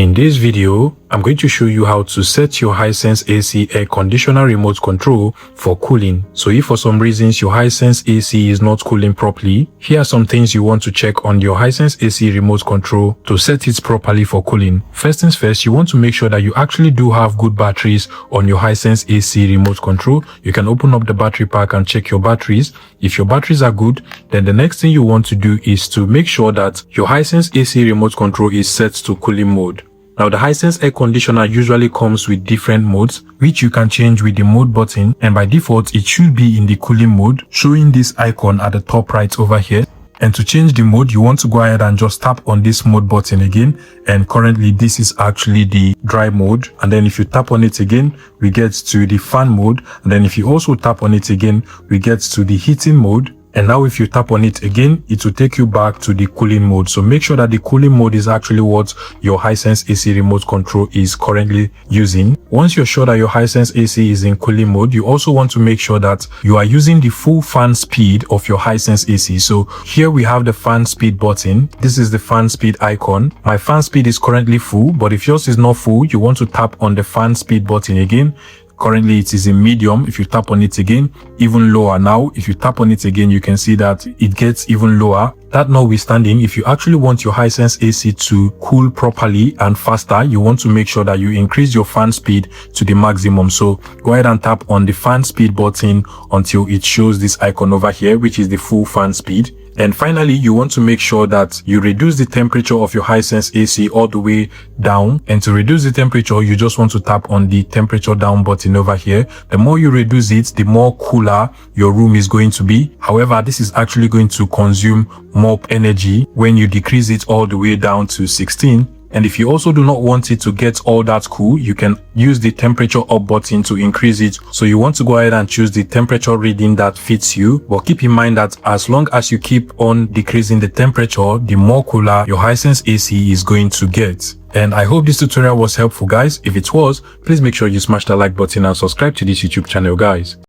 In this video, I'm going to show you how to set your Hisense AC air conditioner remote control for cooling. So if for some reasons your Hisense AC is not cooling properly, here are some things you want to check on your Hisense AC remote control to set it properly for cooling. First things first, you want to make sure that you actually do have good batteries on your Hisense AC remote control. You can open up the battery pack and check your batteries. If your batteries are good, then the next thing you want to do is to make sure that your Hisense AC remote control is set to cooling mode. Now, the Hisense air conditioner usually comes with different modes, which you can change with the mode button, and by default, it should be in the cooling mode, showing this icon at the top right over here. And to change the mode, you want to go ahead and just tap on this mode button again. And currently, this is actually the dry mode. And then if you tap on it again, we get to the fan mode. And then if you also tap on it again, we get to the heating mode. And now if you tap on it again, it will take you back to the cooling mode. So make sure that the cooling mode is actually what your Hisense AC remote control is currently using. Once you're sure that your Hisense AC is in cooling mode, you also want to make sure that you are using the full fan speed of your Hisense AC. So here we have the fan speed button. This is the fan speed icon. My fan speed is currently full, but if yours is not full, you want to tap on the fan speed button again. Currently, it is in medium. If you tap on it again, even lower. Now, if you tap on it again, you can see that it gets even lower. That notwithstanding, if you actually want your Hisense AC to cool properly and faster, you want to make sure that you increase your fan speed to the maximum. So go ahead and tap on the fan speed button until it shows this icon over here, which is the full fan speed. And finally, you want to make sure that you reduce the temperature of your Hisense AC all the way down. And to reduce the temperature, you just want to tap on the temperature down button over here. The more you reduce it, the more cooler your room is going to be. However, this is actually going to consume more energy when you decrease it all the way down to 16. And if you also do not want it to get all that cool, you can use the temperature up button to increase it. So you want to go ahead and choose the temperature reading that fits you. But keep in mind that as long as you keep on decreasing the temperature, the more cooler your Hisense AC is going to get. And I hope this tutorial was helpful, guys. If it was, please make sure you smash that like button and subscribe to this YouTube channel, guys.